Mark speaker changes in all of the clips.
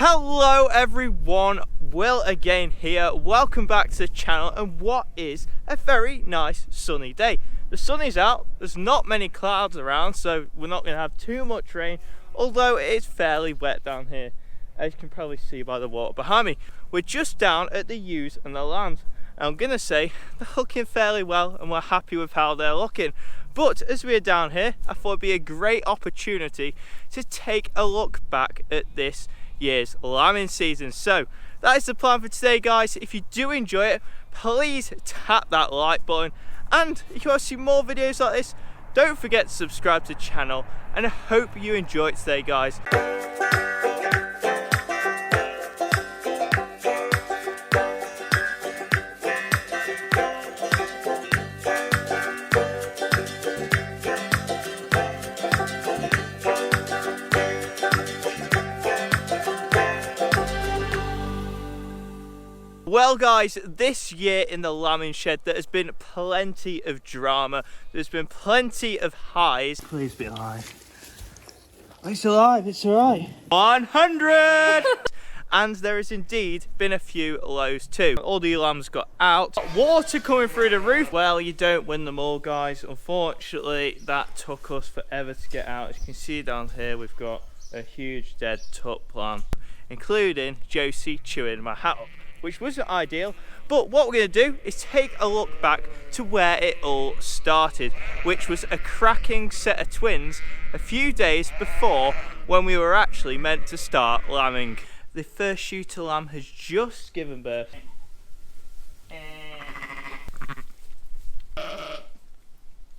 Speaker 1: Hello everyone, Will again here. Welcome back to the channel, and what is a very nice sunny day. The sun is out, there's not many clouds around, so we're not going to have too much rain, although it is fairly wet down here, as you can probably see by the water behind me. We're just down at the ewes and the lambs, and I'm going to say they're looking fairly well and we're happy with how they're looking. But as we're down here, I thought it'd be a great opportunity to take a look back at this year's lambing season. So that is the plan for today, guys. If you do enjoy it, please tap that like button, and if you want to see more videos like this, don't forget to subscribe to the channel, and I hope you enjoy it today, guys. Well guys, this year in the lambing shed there has been plenty of drama, there's been plenty of highs. Please be alive. Oh, it's alive, it's alright. 100! And there has indeed been a few lows too. All the lambs got out. Water coming through the roof. Well, you don't win them all, guys. Unfortunately, that took us forever to get out. As you can see down here, we've got a huge dead tuck plant, including Josie chewing my hat up, which wasn't ideal. But what we're going to do is take a look back to where it all started, which was a cracking set of twins a few days before when we were actually meant to start lambing. The first shooter lamb has just given birth.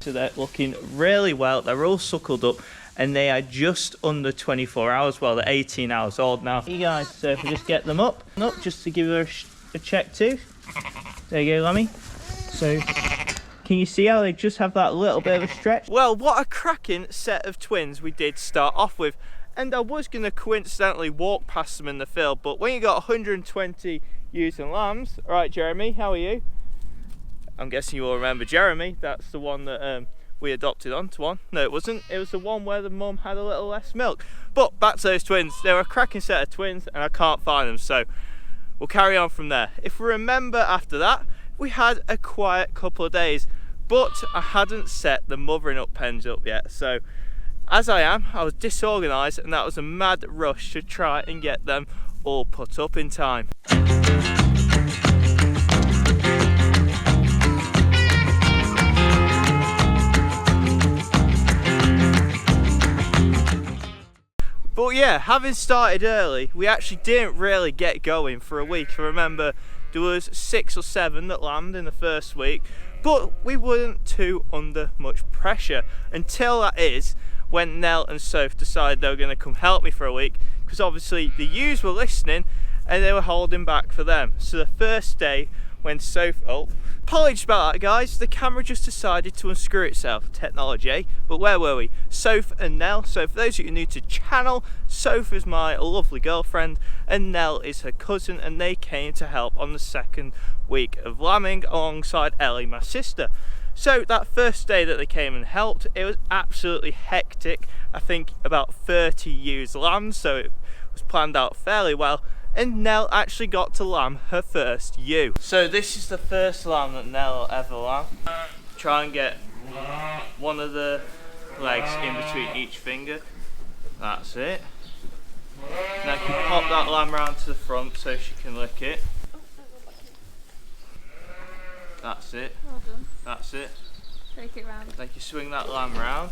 Speaker 1: So they're looking really well, they're all suckled up, and they are just under 24 hours, well they're 18 hours old now. You guys, so if we just get them up just to give her a check too. There you go, Lammy. So, can you see how they just have that little bit of a stretch? Well, what a cracking set of twins we did start off with. And I was going to coincidentally walk past them in the field, but when you got 120 ewes and lambs, alright Jeremy, how are you? I'm guessing you all remember Jeremy, that's the one that we adopted onto one. No, it wasn't. It was the one where the mum had a little less milk. But back to those twins. They were a cracking set of twins and I can't find them, so we'll carry on from there. If we remember after that, we had a quiet couple of days, but I hadn't set the mothering up pens up yet. So as I was disorganised, and that was a mad rush to try and get them all put up in time. But yeah, having started early, we actually didn't really get going for a week. I remember there was 6 or 7 that lambed in the first week, but we weren't too under much pressure until that is when Nell and Soph decided they were going to come help me for a week, because obviously the ewes were listening and they were holding back for them. So the first day when Soph, apologies about that guys, the camera just decided to unscrew itself, technology, eh? But where were we? Soph and Nell. So for those of you new to the channel, Soph is my lovely girlfriend and Nell is her cousin, and they came to help on the second week of lambing alongside Ellie, my sister. So that first day that they came and helped, it was absolutely hectic. I think about 30 ewes lambs, so it was planned out fairly well. And Nell actually got to lamb her first ewe. So this is the first lamb that Nell will ever lamb. Try and get one of the legs in between each finger. That's it. Now you can pop that lamb round to the front so she can lick it. That's it.
Speaker 2: Well done.
Speaker 1: That's it.
Speaker 2: Take it round.
Speaker 1: Like you swing that lamb round.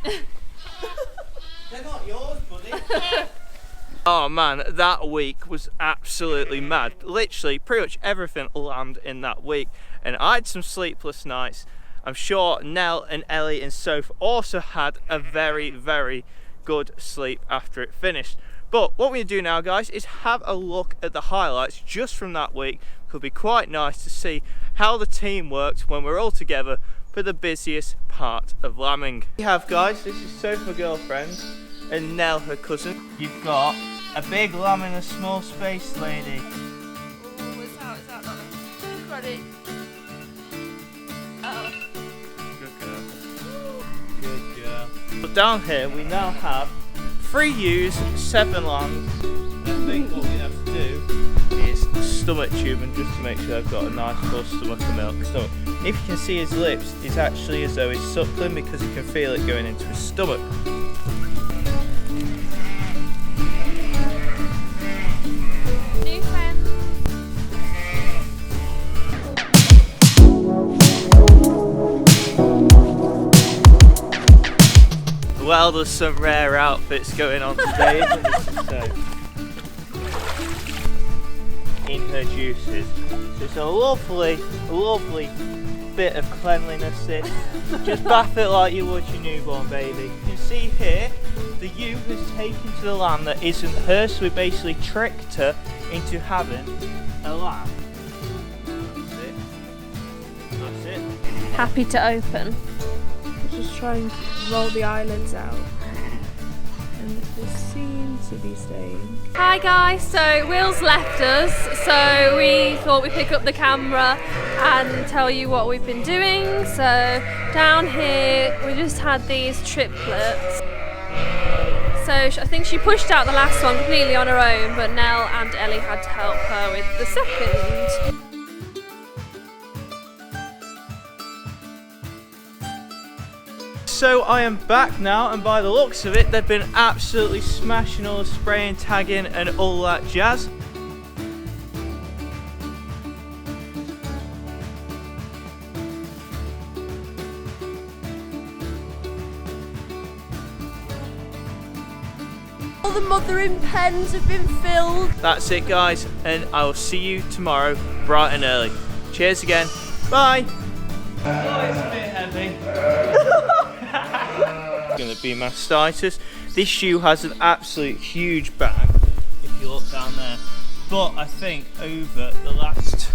Speaker 1: They're not yours, buddy. Oh man, that week was absolutely mad. Literally, pretty much everything lambed in that week. And I had some sleepless nights. I'm sure Nell and Ellie and Soph also had a very, very good sleep after it finished. But what we're going to do now, guys, is have a look at the highlights just from that week. It could be quite nice to see how the team worked when we're all together for the busiest part of lambing. We have, guys, this is Soph, my girlfriend, and Nell, her cousin. You've got a big lamb in a small space, lady.
Speaker 2: Oh, is that not ready? Oh.
Speaker 1: Good girl. Good girl. But down here we now have 3 ewes, 7 lambs. I think stomach tubing just to make sure they've got a nice full stomach of milk. So if you can see his lips, it's actually as though he's suckling because you can feel it going into his stomach.
Speaker 2: New friends.
Speaker 1: Well, there's some rare outfits going on today, isn't there? So, in her juices. So it's a lovely bit of cleanliness in. Just bath it like you would your newborn baby. You can see here, the ewe has taken to the lamb that isn't hers, so we basically tricked her into having a lamb. That's it. That's it.
Speaker 2: Happy to open. Just trying to roll the eyelids out. And they seem to be staying. Hi guys, so Will's left us, so we thought we'd pick up the camera and tell you what we've been doing. So down here we just had these triplets. So I think she pushed out the last one completely on her own, but Nell and Ellie had to help her with the second.
Speaker 1: So I am back now, and by the looks of it, they've been absolutely smashing all the spraying, tagging and all that jazz.
Speaker 2: All the mothering pens have been filled.
Speaker 1: That's it guys, and I will see you tomorrow bright and early. Cheers again, bye! Oh, it's a bit heavy. Gonna be mastitis. This shoe has an absolute huge bag if you look down there, but I think over the last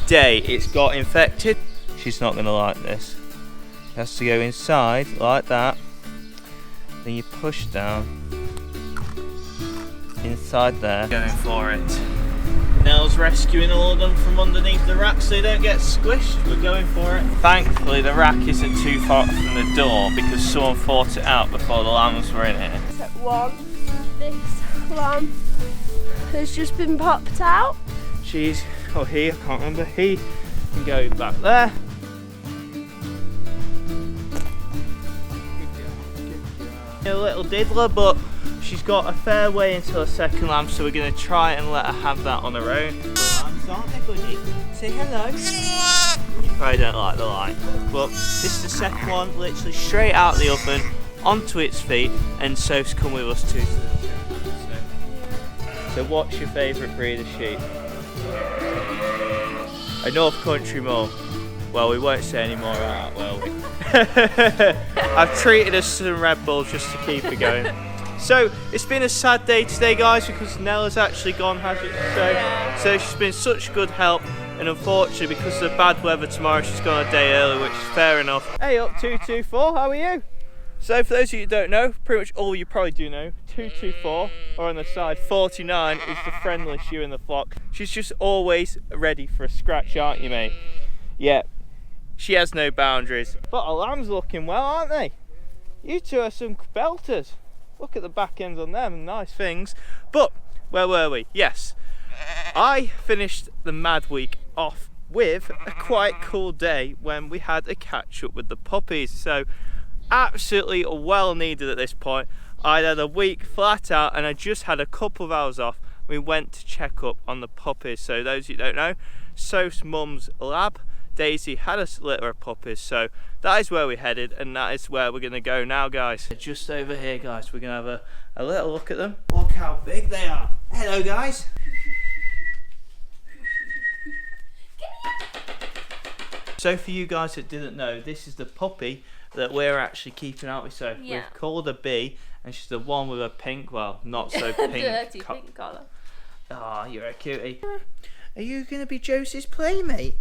Speaker 1: day it's got infected. She's not gonna like this. It has to go inside like that, then you push down inside there, going for it. Nell's rescuing all of them from underneath the rack so they don't get squished. We're going for it. Thankfully the rack isn't too far from the door because someone fought it out before the lambs were in it.
Speaker 2: Step one, this lamb has just been popped out.
Speaker 1: She's, oh he, I can't remember, he can go back there. A little diddler, but she's got a fair way until a second lamb, so we're going to try and let her have that on her own. Lambs, aren't they, buddy? Say hello. You probably don't like the light, but this is the second one, literally straight out the oven, onto its feet, and so's come with us too. So what's your favourite breed of sheep? A North Country Mull. Well, we won't say any more about that, will we? I've treated us some Red Bulls just to keep it going. So it's been a sad day today guys because Nella's actually gone, has it? So she's been such good help, and unfortunately because of the bad weather tomorrow she's gone a day early, which is fair enough. Hey up 224, how are you? So for those of you who don't know, pretty much all you probably do know, 224, or on the side 49 is the friendliest ewe in the flock. She's just always ready for a scratch, aren't you mate? Yeah, she has no boundaries. But our lambs looking well, aren't they? You two are some belters. Look at the back ends on them, nice things. But where were we? Yes, I finished the mad week off with a quite cool day when we had a catch up with the puppies. So absolutely well needed at this point. I'd had a week flat out and I just had a couple of hours off. We went to check up on the puppies. So those who don't know, Soph's mum's lab, Daisy, had a litter of puppies, so that is where we headed, and that is where we're going to go now guys. Just over here guys, we're going to have a little look at them. Look how big they are. Hello guys. So for you guys that didn't know, this is the puppy that we're actually keeping out with. So we've called her B, and she's the one with a pink, well not so pink.
Speaker 2: Dirty pink collar.
Speaker 1: Oh, you're a cutie. Are you going to be Josie's playmate?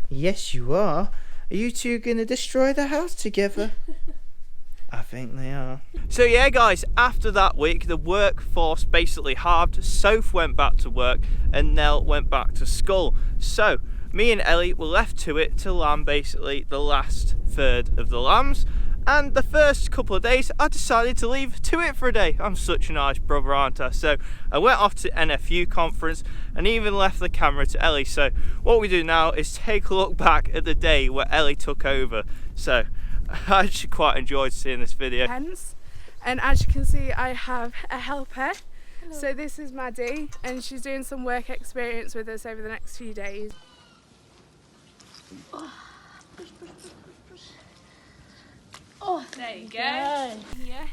Speaker 1: Yes, you are. Are you two going to destroy the house together? I think they are. So yeah guys, after that week the workforce basically halved. Soph went back to work and Nell went back to school. So me and Ellie were left to it to lamb basically the last third of the lambs, And the first couple of days I decided to leave to it for a day. I'm such a nice brother, aren't I? So I went off to NFU conference and even left the camera to Ellie. So what we do now is take a look back at the day where Ellie took over. So I actually quite enjoyed seeing this video.
Speaker 2: And as you can see, I have a helper. Hello. So this is Maddie, and she's doing some work experience with us over the next few days. Oh, there you go. Yeah.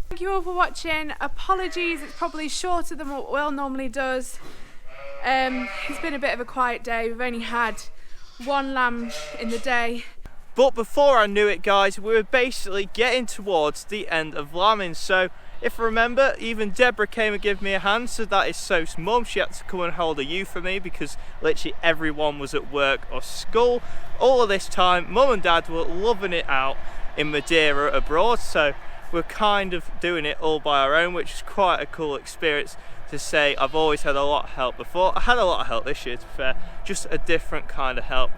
Speaker 2: Thank you all for watching. Apologies, it's probably shorter than what Will normally does. It's been a bit of a quiet day. We've only had one lamb in the day.
Speaker 1: But before I knew it, guys, we were basically getting towards the end of lambing. So if I remember, even Deborah came and gave me a hand. So that is Soph's mum. She had to come and hold a ewe for me because literally everyone was at work or school. All of this time, mum and dad were loving it out in Madeira abroad. So we're kind of doing it all by our own, which is quite a cool experience to say. I've always had a lot of help before. I had a lot of help this year, to be fair, just a different kind of help.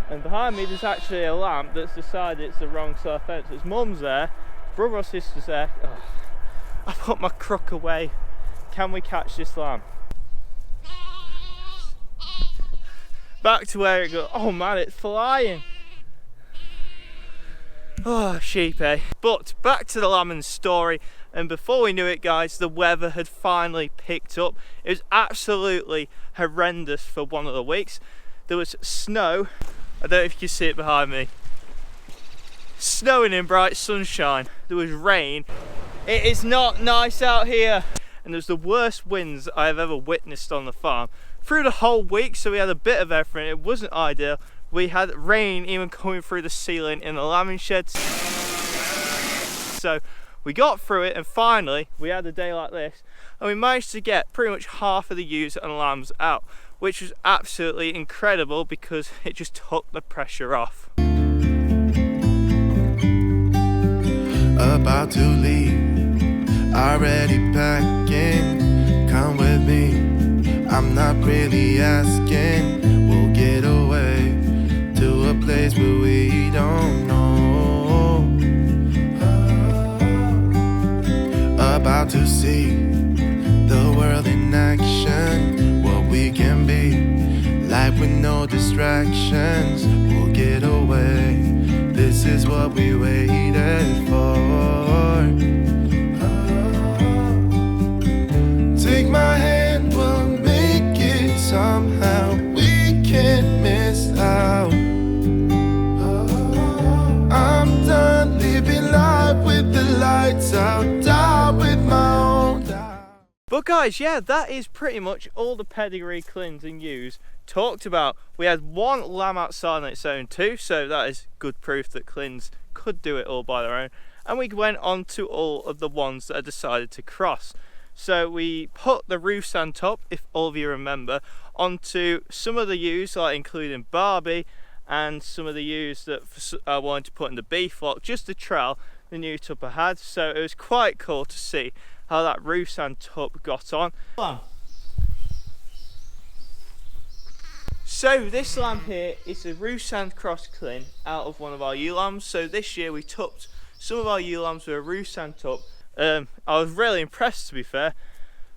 Speaker 1: And behind me there's actually a lamb that's decided it's the wrong side of the fence. Its mum's there, brother or sister's there. Oh, I put my crook away. Can we catch this lamb? Back to where it goes. Oh man, it's flying. Oh, sheep, eh? But back to the lambing story. And before we knew it, guys, the weather had finally picked up. It was absolutely horrendous for one of the weeks. There was snow. I don't know if you can see it behind me. Snowing in bright sunshine. There was rain. It is not nice out here. And there was the worst winds I have ever witnessed on the farm through the whole week. So we had a bit of everything. It wasn't ideal. We had rain even coming through the ceiling in the lambing sheds. So we got through it, and finally we had a day like this, and we managed to get pretty much half of the ewes and lambs out, which was absolutely incredible because it just took the pressure off.
Speaker 3: About to leave, already packing, come with me, I'm not really asking, we'll get away to a place where we don't know. About to see the world in action, what we can be, life with no distractions, we'll get away, this is what we waited for. Take my hand, we'll make it somehow, we can't miss out. I'm done living life with the lights out, die with my own doubt.
Speaker 1: But guys, yeah, that is pretty much all the pedigree clins and ewes talked about. We had one lamb outside on its own too, so that is good proof that clins could do it all by their own. And we went on to all of the ones that I decided to cross. So we put the roost on top, if all of you remember, onto some of the ewes, like including Barbie, and some of the ewes that I wanted to put in the beef flock, just to trial the new tup I had. So it was quite cool to see how that roost and tup got on. So this lamb here is a Roost cross clin out of one of our ewe lambs. So this year we tupped some of our ewe lambs with a Roost tup. I was really impressed, to be fair.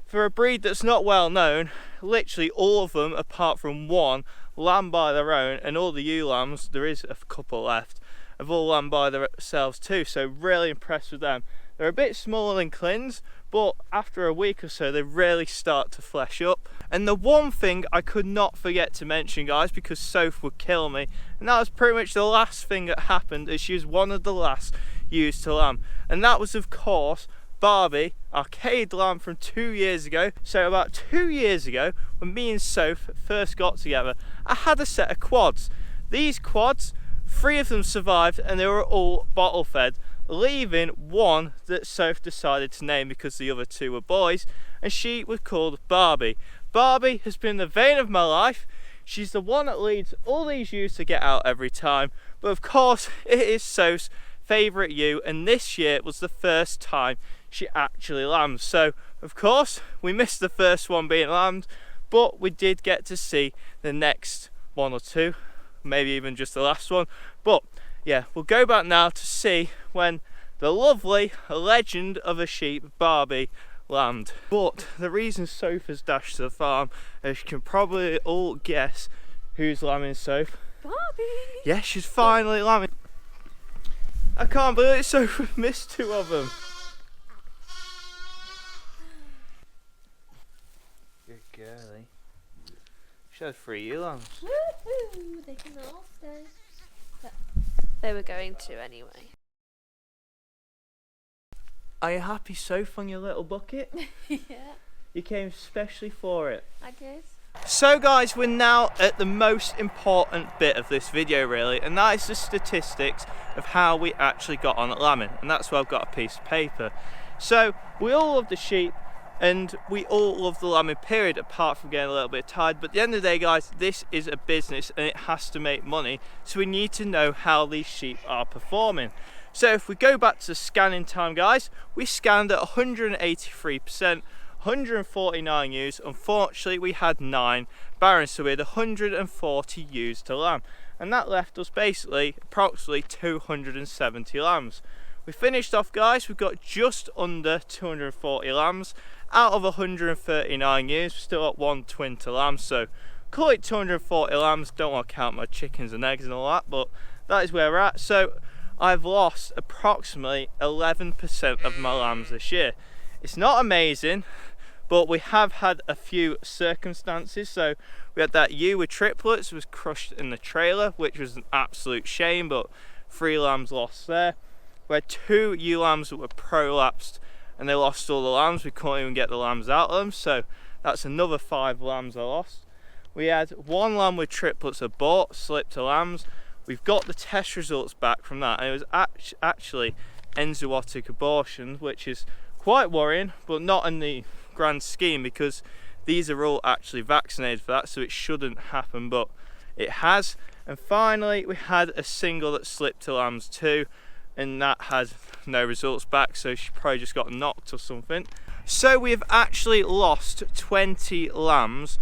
Speaker 1: For a breed that's not well known, literally all of them apart from one lamb by their own, and all the ewe lambs, there is a couple left, have all lamb by themselves too. So really impressed with them. They're a bit smaller than clins, but after a week or so they really start to flesh up. And the one thing I could not forget to mention, guys, because Soph would kill me, and that was pretty much the last thing that happened, as she was one of the last ewes to lamb, and that was of course Barbie, our caged lamb from 2 years ago. So about 2 years ago, when me and Soph first got together, I had a set of quads. These quads, 3 of them survived, and they were all bottle fed, leaving one that Soph decided to name because the other 2 were boys, and she was called Barbie. Barbie has been the vein of my life. She's the one that leads all these ewes to get out every time, but of course it is Soph's favourite ewe, and this year was the first time she actually lambed. So of course we missed the first one being lambed, but we did get to see the next 1 or 2, maybe even just the last one. But yeah, we'll go back now to see when the lovely legend of a sheep, Barbie, lambed. But the reason Soph dashed to the farm, as you can probably all guess, who's lambing Soph?
Speaker 2: Barbie!
Speaker 1: Yeah, she's finally lambing. I can't believe it, Soph missed 2 of them. Good girlie. She had 3 ewe lambs.
Speaker 2: Woohoo! They can all stay. But they were going to anyway.
Speaker 1: Are you happy, Soph, on your little bucket?
Speaker 2: Yeah,
Speaker 1: You came specially for it.
Speaker 2: I did.
Speaker 1: So guys, we're now at the most important bit of this video really, and that is the statistics of how we actually got on at lambing, and that's where I've got a piece of paper. So we all love the sheep and we all love the lambing period, apart from getting a little bit tired, but at the end of the day guys, this is a business and it has to make money, so we need to know how these sheep are performing. So if we go back to the scanning time guys, we scanned at 183%, 149 ewes. Unfortunately we had 9 barons, so we had 140 ewes to lamb, and that left us basically approximately 270 lambs. We finished off guys, we've got just under 240 lambs out of 139 ewes. We've still got 1 twin to lamb, so call it 240 lambs. Don't want to count my chickens and eggs and all that, but that is where we're at. So I've lost approximately 11% of my lambs this year. It's not amazing, but we have had a few circumstances. So we had that ewe with triplets was crushed in the trailer, which was an absolute shame, but 3 lambs lost there. We had 2 ewe lambs that were prolapsed and they lost all the lambs. We couldn't even get the lambs out of them, so that's another 5 lambs I lost. We had 1 lamb with triplets abort, slipped to lambs. We've got the test results back from that, and it was actually enzootic abortion, which is quite worrying, but not in the grand scheme because these are all actually vaccinated for that, so it shouldn't happen, but it has. And finally we had a single that slipped to lambs too, and that had no results back, so she probably just got knocked or something. So we've actually lost 20 lambs,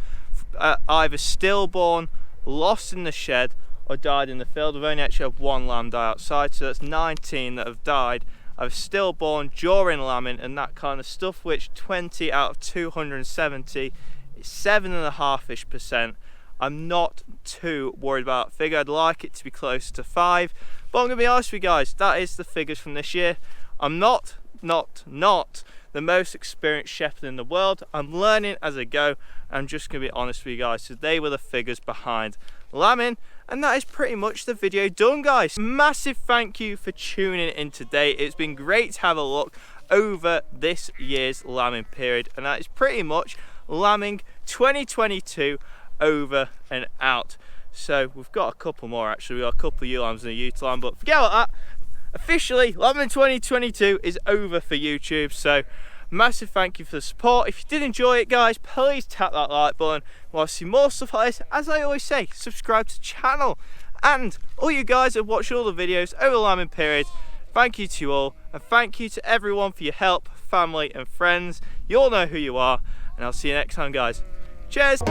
Speaker 1: either stillborn, lost in the shed, or died in the field. We've only actually had 1 lamb die outside, so that's 19 that have died either stillborn, during lambing, and that kind of stuff, which 20 out of 270 is 7.5%. I'm not too worried about that figure. I'd like it to be closer to 5, but I'm gonna be honest with you guys, that is the figures from this year. I'm not the most experienced shepherd in the world. I'm learning as I go. I'm just gonna be honest with you guys. So they were the figures behind lambing, and that is pretty much the video done guys. Massive thank you for tuning in today. It's been great to have a look over this year's lambing period, and that is pretty much lambing 2022 over and out. So we've got a couple more actually. We've got a couple of ewe lambs and a ewe lamb, but forget about that. Officially, lambing 2022 is over for YouTube, so massive thank you for the support. If you did enjoy it guys, please tap that like button. Want to see more stuff like this, as I always say, subscribe to the channel. And all you guys that have watched all the videos over the lambing period, thank you to you all, and thank you to everyone for your help, family and friends. You all know who you are, and I'll see you next time guys. Cheers.